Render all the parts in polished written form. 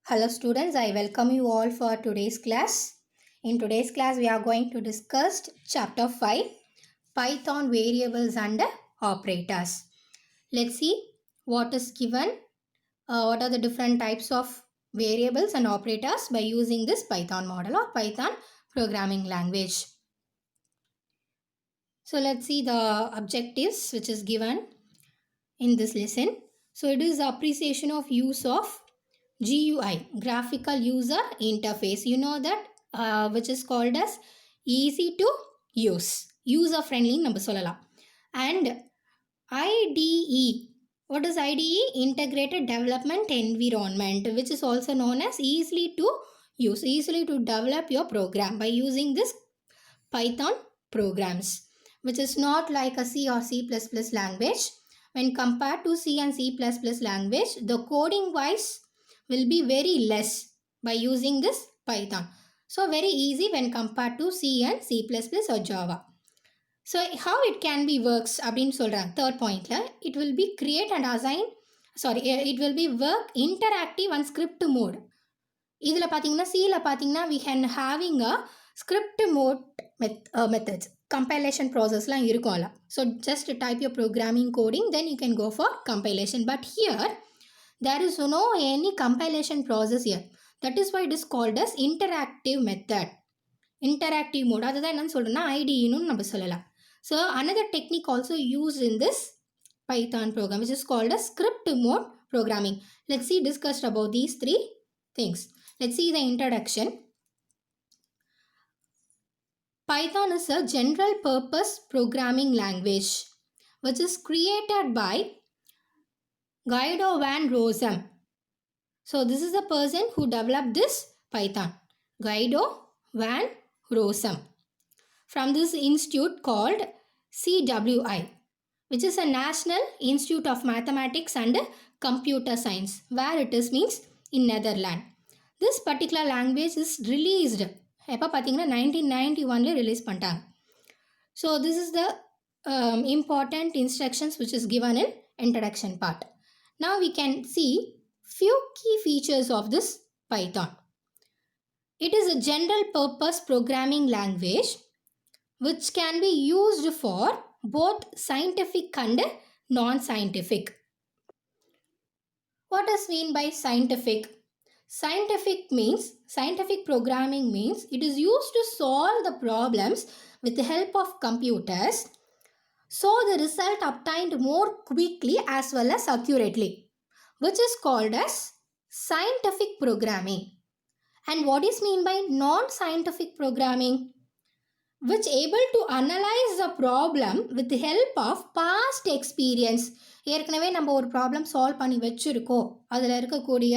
Hello students, I welcome you all for today's class. In today's class, we are going to discuss chapter 5, Python variables and operators. Let's see what is given, what are the different types of variables and operators by using this Python model or Python programming language. So let's see the objectives which is given in this lesson. So it is appreciation of use of GUI, graphical user interface. You know that which is called as easy to use, user friendly நம்ம சொல்லலாம். And IDE, what is IDE? Integrated Development Environment, which is also known as easily to use, easily to develop your program by using this Python programs, which is not like a C or C++ language. When compared to C and C++ language, the coding wise will be very less by using this Python. So very easy when compared to C and C++ or Java. So how it can be works அப்படின்னு சொல்கிறாங்க. Third pointல it will be create and assign, it will be work interactive and script mode. இதில் பார்த்தீங்கன்னா Cயில் பார்த்தீங்கன்னா we can having a script mode methods, compilation processலாம் இருக்கும்ல. So just type your programming coding, then you can go for compilation. But here there is no any compilation process here. That is why it is called as interactive method. Interactive mode, அதுதான் என்னன்னு சொல்கிறேன்னா IDEன்னு நம்ம சொல்லலாம். So another technique also used in this Python program, which is called as script mode programming. Let's see discussed about these three things. Let's see the introduction. Python is a general purpose programming language which is created by Guido van Rossum. So this is the person who developed this Python, Guido van Rossum, from this institute called CWI, which is a National Institute of Mathematics and Computer Science, where it is means in Netherlands. This particular language is released எப்போ பார்த்தீங்கன்னா 1991 release பண்ணிட்டாங்க. So this is the important instructions which is given in introduction part. Now we can see few key features of this Python. It is a general purpose programming language which can be used for both scientific and non-scientific. What does mean by scientific? Scientific programming means it is used to solve the problems with the help of computers, so the result obtained more quickly as well as accurately, which is called as scientific programming. And what is mean by non-scientific programming? Which able to analyze the problem with the help of past experience. ஏற்கனவே நம்ம ஒரு problem solve பண்ணி வச்சுருக்கோம், அதில் இருக்கக்கூடிய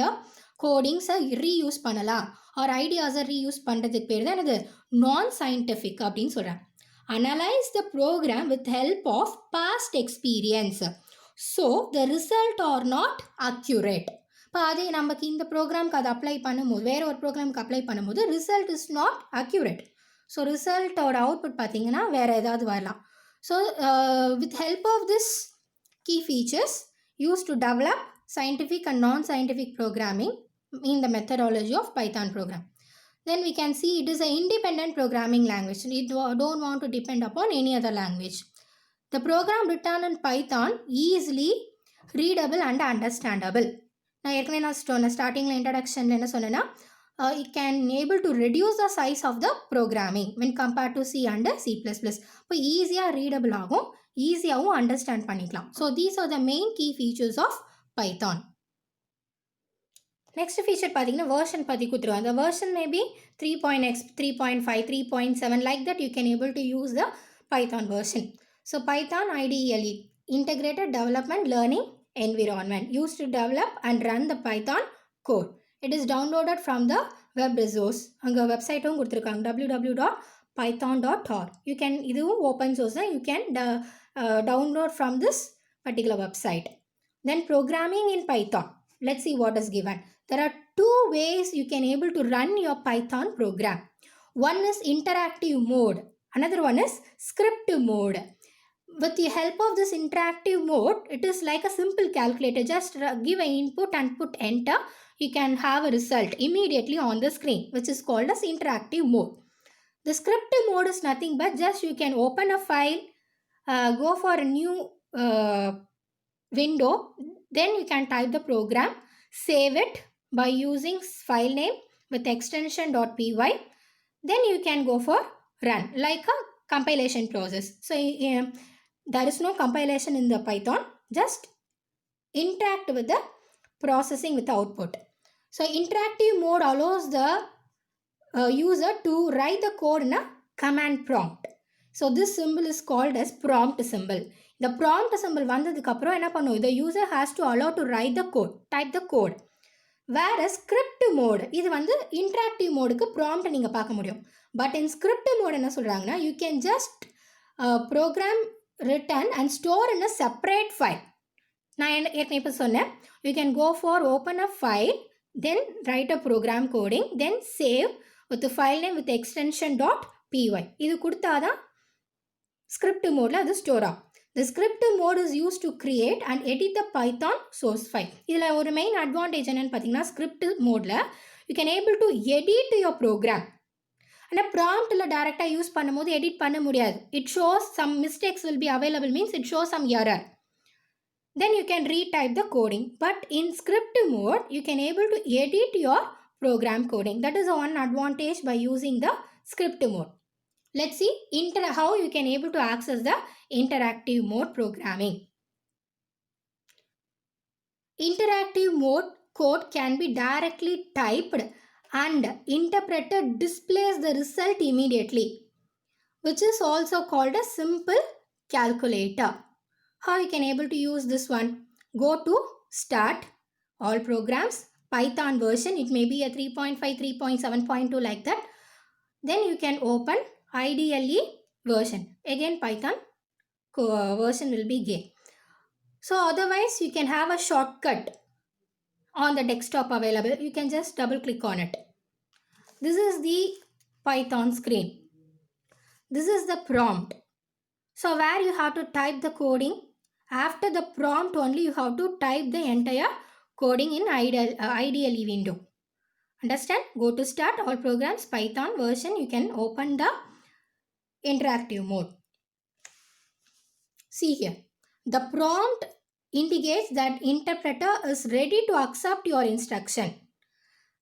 கோடிங்ஸை reuse பண்ணலாம், or ஐடியாஸை ரீயூஸ் பண்ணுறதுக்கு பேர் தான் எனது நான் சயின்டிஃபிக் அப்படின்னு சொல்கிறேன். Analyse the program with help of past experience, so the result are not accurate. இப்போ அதே நமக்கு இந்த ப்ரோக்ராம்க்கு அதை அப்ளை பண்ணும்போது, வேறு ஒரு ப்ரோக்ராம்க்கு அப்ளை பண்ணும்போது result is not accurate. So ரிசல்ட்டோட அவுட்புட் பார்த்தீங்கன்னா வேறு ஏதாவது வரலாம். So with help of this key features used to develop scientific and non-scientific programming in the methodology of Python program. Then we can see it is an independent programming language. It don't want to depend upon any other language. The program written in Python easily readable and understandable. நான் ஏற்கனவே நான் ஸ்டார்டிங்கில் இன்ட்ரடக்ஷனில் என்ன சொன்னேன்னா it can able to reduce the size of the programming when compared to C and C++. இப்போ ஈஸியாக readable ஆகும், ஈஸியாகவும் அண்டர்ஸ்டாண்ட் பண்ணிக்கலாம். So these are the main key features of Python. Next feature பார்த்தீங்கன்னா வேர்ஷன் பற்றி கொடுத்துருவோம். அந்த version maybe 3.x, 3.5, 3.7 like that you can able to use the Python version. So Python IDLE, Integrated Development Learning Environment, used to develop and run the Python code. It is downloaded from the web resource. அங்கே வெப்சைட்டும் கொடுத்துருக்காங்க, www.python.org. You can, இதுவும் open source தான், you can download from this particular website. Then programming in Python. Let's see what is given. There are two ways you can able to run your Python program. One is interactive mode. Another one is script mode. With the help of this interactive mode, it is like a simple calculator. Just give an input and put enter. you can have a result immediately on the screen, which is called as interactive mode. The script mode is nothing but just you can open a file, go for a new window, then you can type the program, save it by using file name with extension .py, then you can go for run like a compilation process. So there is no compilation in the Python, just interact with the processing with the output. So interactive mode allows the user to write the code in a command prompt. So this symbol is called as prompt symbol. The prompt symbol வந்ததுக்கு அப்புறம் என்ன பண்ணும், the user has to allow to write the code, type the code. Whereas script mode, இது வந்து interactive modeக்கு prompt நீங்கள் பார்க்க முடியும். But in script mode என்ன சொல்கிறாங்கன்னா, you can just program written and store in a separate file. நான் ஏற்கனவே இப்போ சொன்னேன், you can go for open a file, then write a program coding, then save with the file name with extension .py. இது கொடுத்தாதான் script mode அது store ஆகும். The script mode is used to create and edit the Python source file. இதில் ஒரு main advantage என்னன்னு பார்த்தீங்கன்னா, script modeல you can able to edit your program. ஆனால் ப்ராம்ப்டில் டேரெக்டாக யூஸ் பண்ணும்போது எடிட் பண்ண முடியாது. It shows some mistakes will be available, means it shows some error. Then you can retype the coding. But in script mode, you can able to edit your program coding. That is one advantage by using the script mode. Let's see how you can able to access the interactive mode programming. Interactive mode code can be directly typed and interpreter displays the result immediately, which is also called a simple calculator. How you can able to use this one? Go to start, all programs, Python version, it may be a 3.5, 3.7.2 like that. Then you can open IDLE version, again Python version will be gay. So otherwise you can have a shortcut on the desktop available, you can just double click on it. This is the Python screen. This is the prompt. So where you have to type the coding, after the prompt only you have to type the entire coding in IDLE window. Understand? Go to start, all programs, Python version, you can open the interactive mode. See here, the prompt indicates that interpreter is ready to accept your instruction.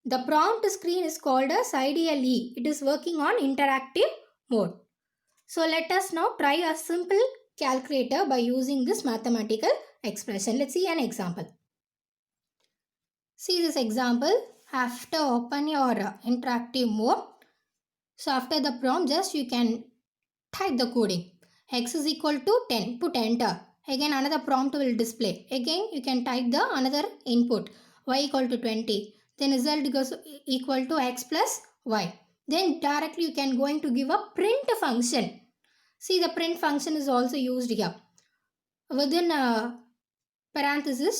The prompt screen is called as IDLE. It is working on interactive mode. So let us now try a simple calculator by using this mathematical expression. Let's see an example. See this example. After open your interactive mode, so after the prompt, just you can type the coding. X is equal to 10. Put enter. Again another prompt will display. Again you can type the another input. Y equal to 20. Then result goes equal to x plus y. Then directly you can going to give a print function. See, the print function is also used here. Within parenthesis,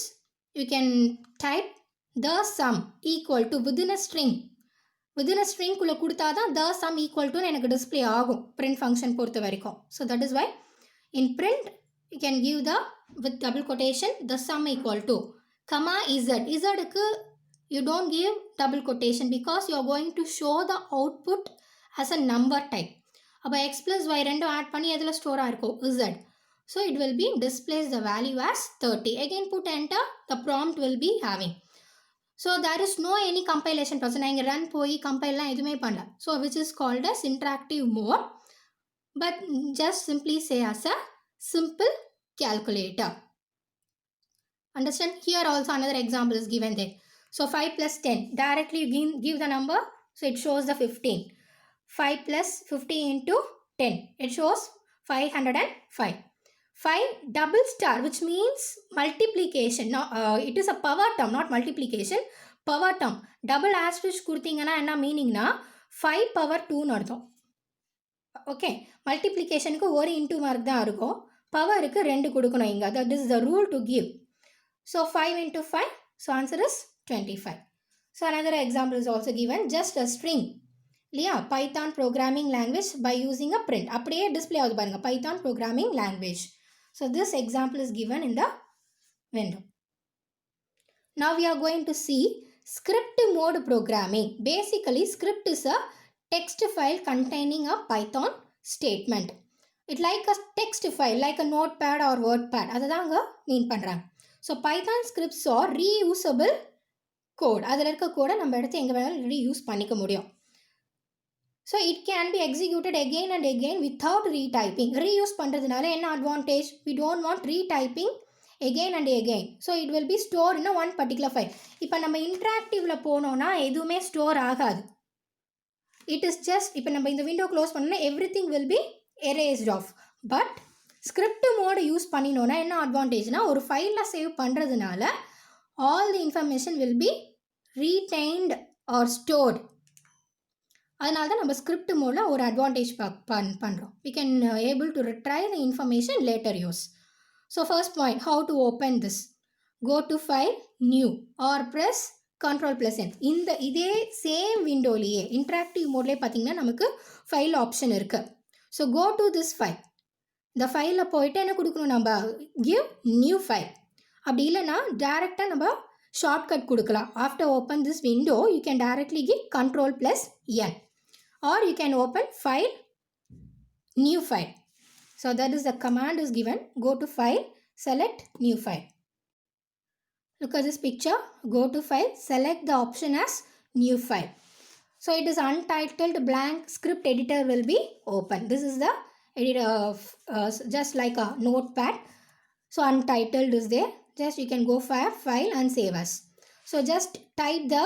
you can type the sum equal to within a string. Within a string குள்ள கொடுத்தாதான் the sum equal to எனக்கு display ஆகும் print function பொறுத்த வரைக்கும். So that is why in print you can give the with double quotation the sum equal to comma z. Zக்கு you don't give double quotation because you are going to show the output as a number type. அப்போ x plus y ரெண்டும் add பண்ணி எதில் store ஆயிருக்கும் z. So it will be displays the value as 30. Again put enter, the prompt will be having. So there is no any compilation process. நான் இங்கே run போய் கம்பைல்லாம் எதுவுமே பண்ணல. So which is called as interactive mode. But just simply say as a simple calculator. Understand? Here also another example is given there. So 5 plus 10. Directly you give the number. So it shows the 15. 5 plus 50 into 10. It shows 505. 5 double star, which means multiplication. No, it is a power term, not multiplication. Power term. Double asterisk கொடுத்தீங்கன்னா என்ன மீனிங்னா 5 power 2ன்னு அர்த்தம். Okay, மல்டிப்ளிகேஷனுக்கு ஒரு into mark தான் இருக்கும், பவருக்கு 2 கொடுக்கணும் இங்கே. that is the rule to give. So 5 into 5, so answer is 25. So another example is also given, just a string. இல்லையா, Python programming language by using a print. அப்படியே display ஆகுது பாருங்கள், Python programming language. So this example is given in the window. Now we are going to see Script mode programming. Basically, script is a text file containing a Python statement. It like a text file, like a notepad or wordpad. அதுதாங்க mean பண்ணுறாங்க. So Python scripts are reusable code. அதில் இருக்க கோடை நம்ம எடுத்து எங்கே வேணாலும் reuse பண்ணிக்க முடியும். So it can be executed again and again without retyping. Reuse பண்ணுறதுனால என்ன advantage? We don't want retyping again and again. So it will be stored in a one particular file. இப்போ நம்ம இன்ட்ராக்டிவில் போனோன்னா எதுவுமே ஸ்டோர் ஆகாது. It is just இப்போ நம்ம இந்த விண்டோ க்ளோஸ் பண்ணோன்னா everything will be erased off. But script mode use பண்ணினோன்னா என்ன அட்வான்டேஜ்னா ஒரு ஃபைலில் சேவ் பண்ணுறதுனால all the information will be retained or stored. அதனால தான் நம்ம ஸ்கிரிப்ட் மோடில் ஒரு அட்வான்டேஜ் பண்ணுறோம். We can able to retrieve the information later use. So first point, how to open this? Go to file, new or press Ctrl+N. இதே same விண்டோலேயே interactive மோட்லேயே பார்த்தீங்கன்னா நமக்கு ஃபைல் ஆப்ஷன் இருக்குது. So go to this file. இந்த ஃபைலில் போயிட்டு என்ன கொடுக்கணும்? நம்ம கிவ் நியூ ஃபைல். அப்படி இல்லைன்னா டேரெக்டாக நம்ம ஷார்ட்கட் கொடுக்கலாம். After open this window you can directly give Ctrl+N. or you can open file, new file. So that is the command is given. Go to file, select new file. Look at this picture. Go to file, select the option as new file. So it is untitled blank script editor will be open. This is the editor just like a notepad. So untitled is there. Just you can go for file and save as. So just type the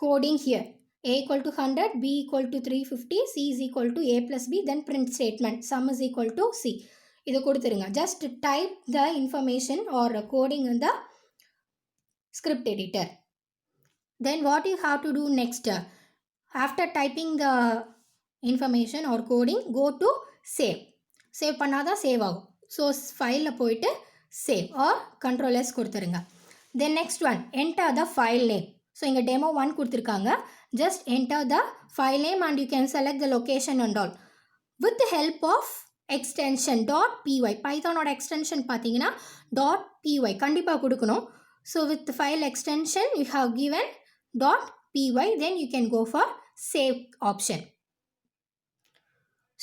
coding here. A equal to 100, B equal to 350, C is equal to A plus B, then print statement, sum is equal to C. இது கொடுத்துருங்க. Just type the information or coding in the script editor. Then what you have to do next? After typing the information or coding, go to save. Save பண்ணாதான் save ஆகும். So file போயிட்டு save or Ctrl+S கொடுத்துருங்க. Then next one, enter the file name. So இங்கே demo 1 கொடுத்துருக்காங்க. Just enter the file name and you can select the location and all. With the help of extension .py. Python ஓட extension பார்த்தீங்கன்னா .py கண்டிப்பாக கொடுக்கணும். So with the file extension you have given .py, then you can go for save option.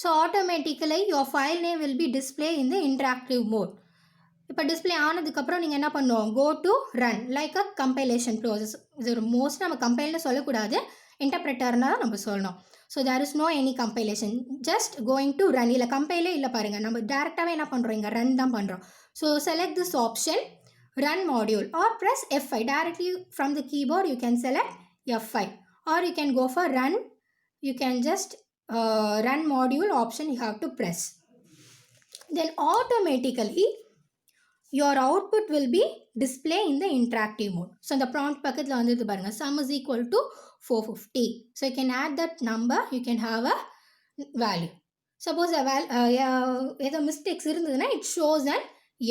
So automatically your file name will be displayed in the interactive mode. இப்போ display ஆனதுக்கப்புறம் நீங்கள் என்ன பண்ணுவோம்? Go to run like a compilation process. இது ஒரு most நம்ம கம்பைல்னு சொல்லக்கூடாது, இன்டர்பிரட்டர்னா தான் நம்ம சொல்லணும். So there is no any compilation, just going to run. இல்லை கம்பைலே இல்லை பாருங்கள், நம்ம டேரெக்டாகவே என்ன பண்ணுறோம்? இங்கே ரன் தான் பண்ணுறோம். So select this option run module or press F5. Directly from the keyboard you can select F5 or you can go for run. You can just run module option you have to press. Then automatically your output will be displayed in the interactive mode. So the prompt பக்கத்தில் வந்துட்டு பாருங்க, sum is equal to 450. So you can add that number, you can have a value. Suppose ஏதோ mistakes இருந்ததுன்னா it shows an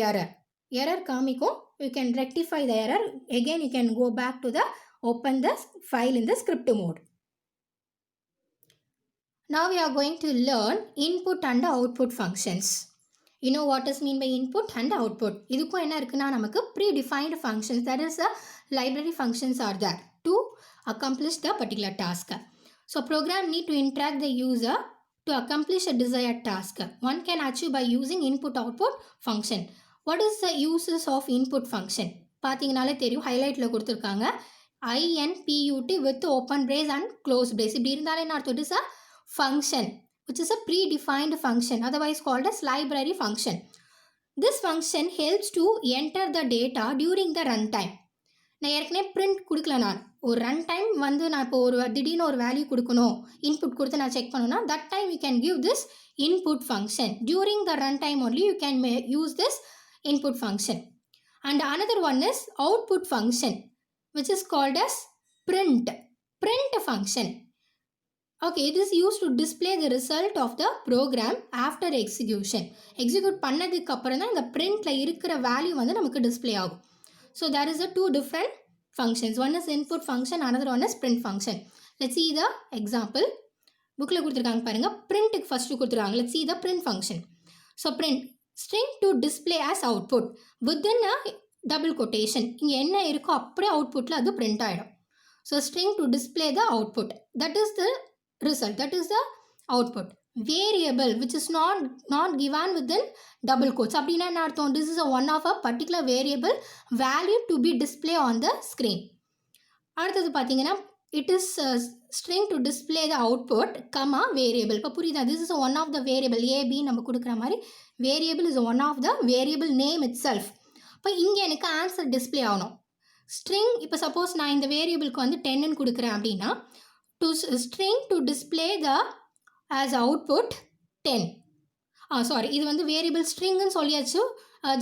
error காமிக்கும். You can rectify the error. Again you can go back to the open the file in the script mode. Now we are going to learn input and output functions. You know what is mean by input and output? இதுக்கும் என்ன இருக்குன்னா நமக்கு predefined functions, that is a library functions are there to accomplish the particular task. So program need to interact the user to accomplish a desired task. One can achieve by using input output function. What is the uses of input function? பார்த்தீங்கனாலே தெரியும், ஹைலைட்ல கொடுத்துருக்காங்க. INPUT with open brace and close brace. இப்படி இருந்தாலே என்ன அர்த்தம்? It is a function which is a predefined function, otherwise called as library function. This function helps to enter the data during the runtime. நான் ஏற்கனவே print கொடுக்கல, நான் ஒரு run time வந்து நான் இப்போ ஒரு திடீர்னு ஒரு வேல்யூ கொடுக்கணும், இன்புட் கொடுத்து நான் செக் பண்ணணும்னா that time you can give this input function. During the runtime only you can use this input function. And another one is output function, which is called as print function. Okay, it is used to display the result of the program after execution. Execute பண்ணதுக்கு அப்புறம் தான் இந்த printல இருக்கிற value வந்து நமக்கு display ஆகும். So there is a two different functions. One is input function, another one is print function. Let's see the example. புக்கில் கொடுத்துருக்காங்க பாருங்க, பிரிண்ட்டுக்கு ஃபஸ்ட்டு கொடுத்துருக்காங்க. Let's see the print function. So print string to display as output within a double quotation. இங்கே என்ன இருக்கோ அப்படியே அவுட்புட்டில் அது பிரிண்ட் ஆகிடும். So string to display the output. That is the result. That is the output. Variable which is not given within double quotes. அப்படின்னா என்ன அர்த்தம்? This is a one of a particular variable value to be displayed on the screen. அடுத்தது பார்த்தீங்கன்னா it is a string to display the output, comma variable. இப்போ புரியுதா? This is a one of the variable a b நம்ம கொடுக்குற மாதிரி variable is one of the variable name itself. இப்போ இங்கே எனக்கு ஆன்சர் டிஸ்பிளே ஆகணும். ஸ்ட்ரிங் இப்போ சப்போஸ் நான் இந்த வேரியபிளுக்கு வந்து 10ன்னு கொடுக்குறேன் அப்படின்னா to string to display the as output 10. Sorry, இது வந்து வேரியபிள் ஸ்ட்ரிங்குன்னு சொல்லியாச்சு.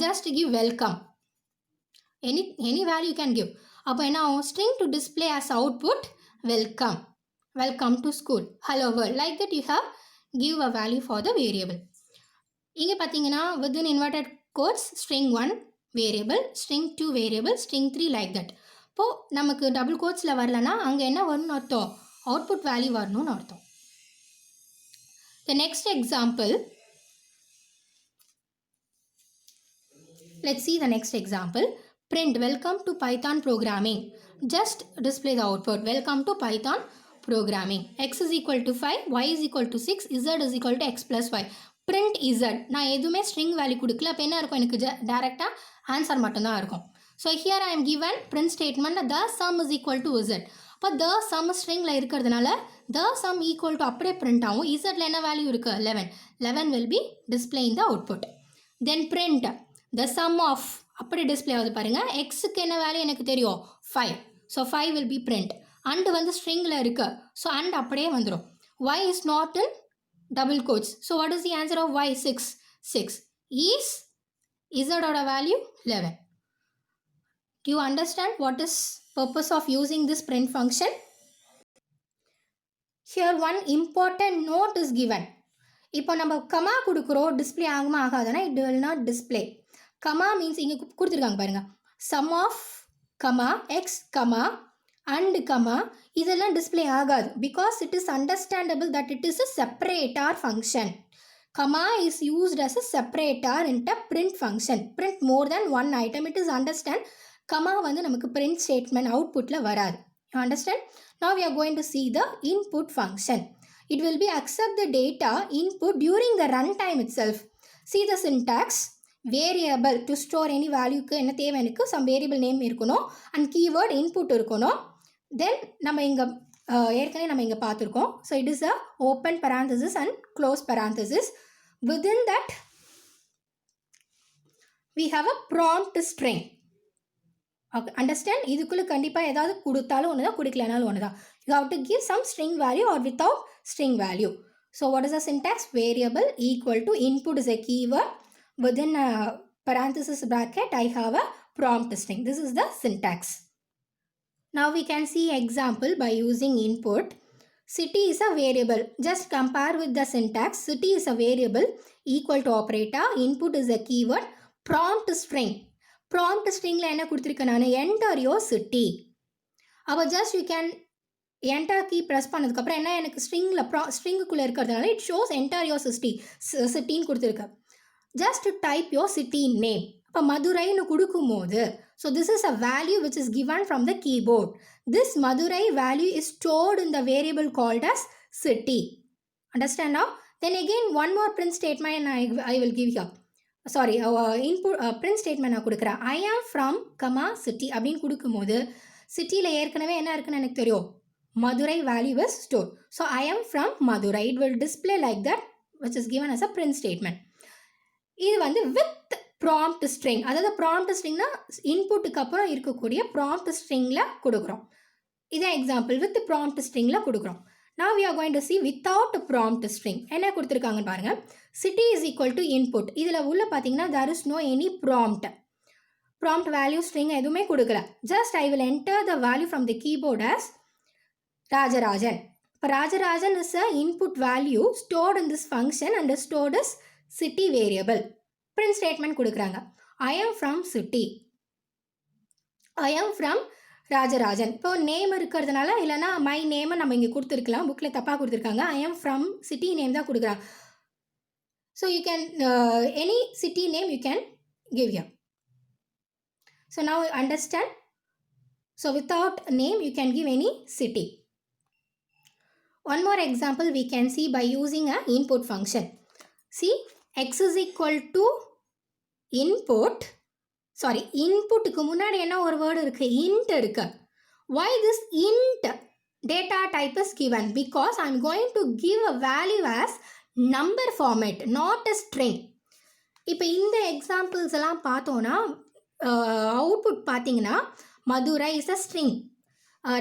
Just give welcome, any value can give. அப்போ என்ன ஆகும்? String to display as output welcome, welcome to school, hello world. Like that you have give a value for the variable. இங்கே பார்த்தீங்கன்னா within inverted quotes string 1 variable, string 2 variable, string 3 like that. இப்போது நமக்கு double கோட்ஸில் வரலன்னா அங்கே என்ன வரணும்னு அர்த்தம்? Output value வரணும்னு அர்த்தம். The next example, let's see the next example. Print welcome to Python programming. Just display the output. Welcome to Python programming. X is equal to 5, y is equal to 6, z is equal to x plus y. Print z. நான் எதுவுமே string value கொடுக்கல. அப்போ என்ன இருக்கும்? எனக்கு டேரெக்டாக answer மட்டும்தான் இருக்கும். So here I am given print statement the sum is equal to z. அப்போ த சம் ஸ்ட்ரிங்கில் இருக்கிறதுனால த சம் ஈக்குவல் டு அப்படியே பிரிண்ட் ஆகும். இசட்டில் என்ன வேல்யூ இருக்குது? 11. 11 will be display in the output. Then print the sum of, அப்படி display ஆகுது பாருங்கள். எக்ஸுக்கு என்ன வேல்யூ எனக்கு தெரியும்? 5. So 5 will be print. And வந்து ஸ்ட்ரிங்கில் இருக்குது. ஸோ அண்ட் அப்படியே வந்துடும். y is not in double quotes. So what is the answer of y? 6. 6 is z oda value 11. Do you understand what is purpose of using this print function? Here one important note is given. இப்போ நம்ம comma கொடுக்குறோம், display ஆகுமா ஆகாதுன்னா it will not display. Comma means இங்கே கொடுத்துருக்காங்க பாருங்க, sum of comma x comma and comma இதெல்லாம் display ஆகாது. because it is understandable that it is a separator function. Comma is used as a separator in a print function. Print more than one item. It is understand. Comma வந்து நமக்கு print statement outputல வராது. You understand? Now we are going to see the input function. It will be accept the data input during the runtime itself. See the syntax. Variable to store any value க்கு என்ன தேவை? எனக்கு some variable name இருக்கணும் and keyword input இருக்கணும். Then நம்ம இங்க ஏற்கனவே நம்ம இங்கே பார்த்துருக்கோம். So it is a open parenthesis and close parenthesis. Within that we have a prompt string. Okay, understand? இதுக்குள்ளே கண்டிப்பாக ஏதாவது கொடுத்தாலும் ஒன்று தான், கொடுக்கலனாலும் ஒன்று தான். You have to give some string value or without string value. So what is the syntax? Variable equal to input is a keyword. Within a parenthesis bracket I have a prompt string. This is the syntax. Now we can see example by using input. City is a variable. Just compare with the syntax. City is a variable equal to operator. Input is a keyword. Prompt string. Prompt string la enna kuduthirukka nanu enter your city. Ava just you can enter key press பண்ணதுக்கு அப்புறம் என்ன எனக்கு ஸ்ட்ரிங்குக்குள்ளே இருக்கிறதுனால it shows enter your city ன்னு கொடுத்துருக்கு. Just to type your city name. அப்போ மதுரைன்னு கொடுக்கும்போது so this is a value which is given from the keyboard. This Madurai value is stored in the variable called as city. Understand now? Then again one more print statement I will give here. Sorry, input print statement நான் கொடுக்குறேன். I am from, city அப்படின்னு கொடுக்கும்போது சிட்டியில் ஏற்கனவே என்ன இருக்குன்னு எனக்கு தெரியும், Madurai value is stored. So I am from Madurai. It will display like that, which is given as a print statement. இது வந்து with prompt string. அதாவது prompt stringனா இன்புட்டுக்கு அப்புறம் இருக்கக்கூடிய prompt stringல கொடுக்குறோம். இதே எக்ஸாம்பிள் with prompt stringல கொடுக்குறோம். Now we are going to see without prompt string. என்ன கொடுத்துருக்காங்கன்னு பாருங்க. City is equal to input. இதில் உள்ள பார்த்தீங்கன்னா there is no any prompt. Prompt value string எதுவுமே கொடுக்கல. Just I will enter the value from the keyboard as Rajarajan. இப்போ Rajarajan is a input value stored in this function and stored as city variable. Print statement கொடுக்குறாங்க. I am from city. I am from Rajarajan. இப்போ name இருக்கிறதுனால இல்லைனா my நேமை நம்ம இங்கே கொடுத்துருக்கலாம், புக்கில் தப்பாக கொடுத்துருக்காங்க. ஐ ஆம் ஃப்ரம் சிட்டி நேம் தான் கொடுக்குறாங்க. So you can any city name you can give you. So now understand. So without name, you can give any city. One more example we can see by using an input function. See, x is equal to input. Sorry, inputக்கு முன்னாடி என்ன ஒரு word இருக்கு, int இருக்கு. Why this int data type is given? Because I am going to give a value as number format, not a string. இப்போ இந்த examples எல்லாம் பார்த்தோன்னா output பார்த்தீங்கன்னா Madurai is a string,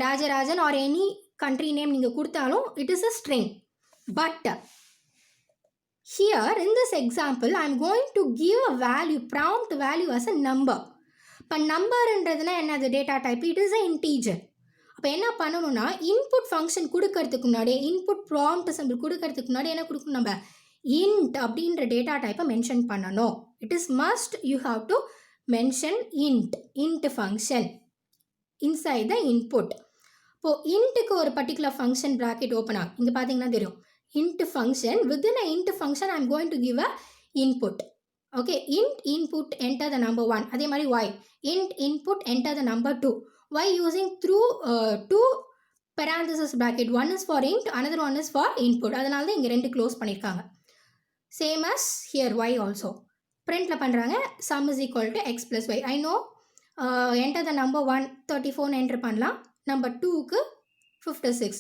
Rajarajan or any country name நீங்கள் கொடுத்தாலும் it is a string. But here in this example I am going to give a value, prompt value as a number. இப்போ நம்பர்ன்றதுனா என்னது data type, it is a integer. அப்போ என்ன பண்ணணும்னா input function கொடுக்கறதுக்கு முன்னாடி, input prompt simple கொடுக்கறதுக்கு முன்னாடி என்ன கொடுக்கணும், நம்ம int அப்படின்ற டேட்டா டைப்பை மென்ஷன் பண்ணணும். It is must you have to mention int function inside the input. இப்போது இன்ட்டுக்கு ஒரு பர்டிகுலர் ஃபங்க்ஷன் ப்ராக்கெட் ஓப்பன் ஆகும். இங்கே பார்த்தீங்கன்னா தெரியும் int function. Within a int function I am going to give a input. Okay, int input enter the number 1. அதே மாதிரி y int input enter the number 2. y using through two parenthesis bracket. One is for int, another one is for input. அதனால தான் இங்கே ரெண்டு close பண்ணியிருக்காங்க. Same as here y also பிரிண்டில் பண்ணுறாங்க. sum is equal to x plus y. I know enter the number 1 34 enter பண்ணலாம். Number 2க்கு 56.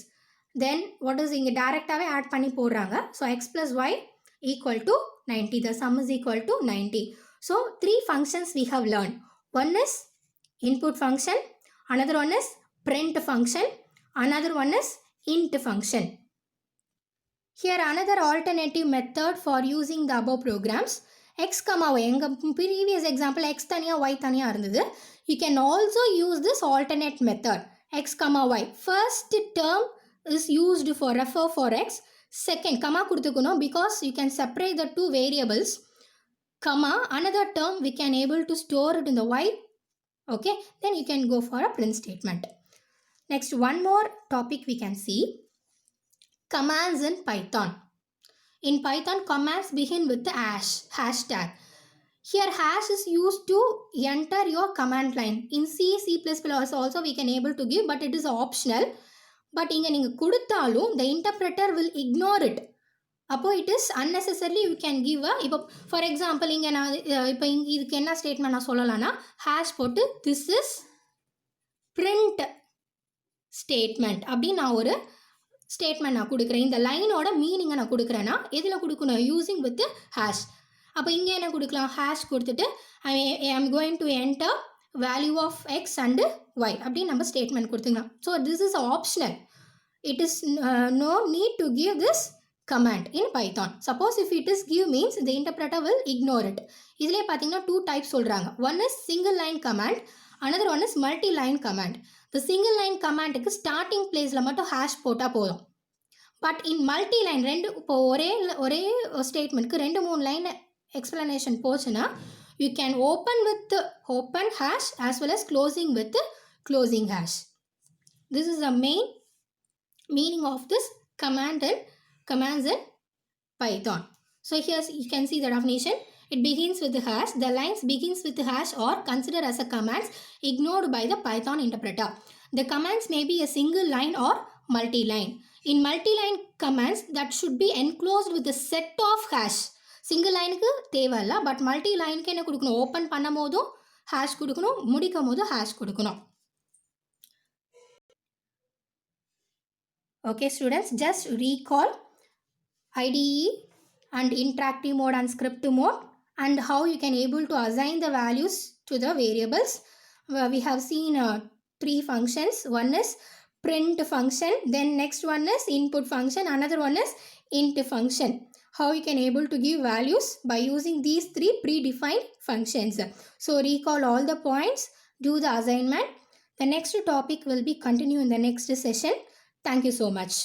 Then what is இங்கே டேரெக்டாகவே ஆட் பண்ணி போடுறாங்க. So x plus y equal to 90. The sum is equal to 90. So 3 functions we have learned. One is input function, another one is print function, another one is int function. Here another alternative method for using the above programs. x, y. எங்கள் previous example x தனியாக y தனியாக இருந்தது. You can also use this alternate method. x, y. First term is used for refer for x. Second, comma கொடுத்துக்கணும் because you can separate the two variables. Comma, another term we can able to store it in the y. Okay, then you can go for a print statement. Next, one more topic we can see. Commands in Python. In Python, commands begin with the hashtag. Here hash is used to enter your command line. In C, C++ also we can able to give, but it is optional. But இங்கே நீங்கள் கொடுத்தாலும் the interpreter will ignore it. அப்போ it is unnecessarily you can give a, இப்போ for example இங்கே நான் இப்போ இதுக்கு என்ன ஸ்டேட்மெண்ட் நான் சொல்லலாம்னா ஹேஷ் போட்டு this is print statement அப்படின்னு நான் ஒரு ஸ்டேட்மெண்ட் நான் கொடுக்குறேன். இந்த லைனோட மீனிங்கை நான் கொடுக்குறேன்னா எதில் கொடுக்கணும், யூஸிங் வித் ஹேஷ். அப்போ இங்கே என்ன கொடுக்கலாம், ஹேஷ் கொடுத்துட்டு I am going to enter value of X and Y அப்படின்னு நம்ம ஸ்டேட்மெண்ட் கொடுத்துக்கலாம். So this is optional. It is no need to give this command in Python. Suppose if it is give means the interpreter will ignore it. இதிலே பார்த்தீங்கன்னா 2 types சொல்கிறாங்க. One is single line command, another one is multi line command. The single line commandக்கு starting placeல மட்டும் hash போட்டால் போதும். But in multi line ரெண்டு இப்போ ஒரே ஸ்டேட்மெண்ட்க்கு 2-3 line explanation போச்சுன்னா you can open with open hash as well as closing with closing hash. This is the main meaning of this commands in Python. So here you can see the definition. It begins with the hash. The lines begins with the hash or considered as a commands ignored by the Python interpreter. The commands may be a single line or multi-line. In multi-line commands that should be enclosed with a set of hash. Single லைனுக்கு தேவையில்லை, but multi லைனுக்கு என்ன கொடுக்கணும், open பண்ணும் போதும் hash கொடுக்கணும், முடிக்கும் போதும் ஹேஷ் கொடுக்கணும். Okay students, just recall IDE and interactive mode and script mode and how you can able to assign the values to the variables. We have seen 3 functions. One is print function, then next one is input function, another one is int function. How you can able to give values by using these 3 predefined functions. So recall all the points, do the assignment. The next topic will be continue in the next session. Thank you so much.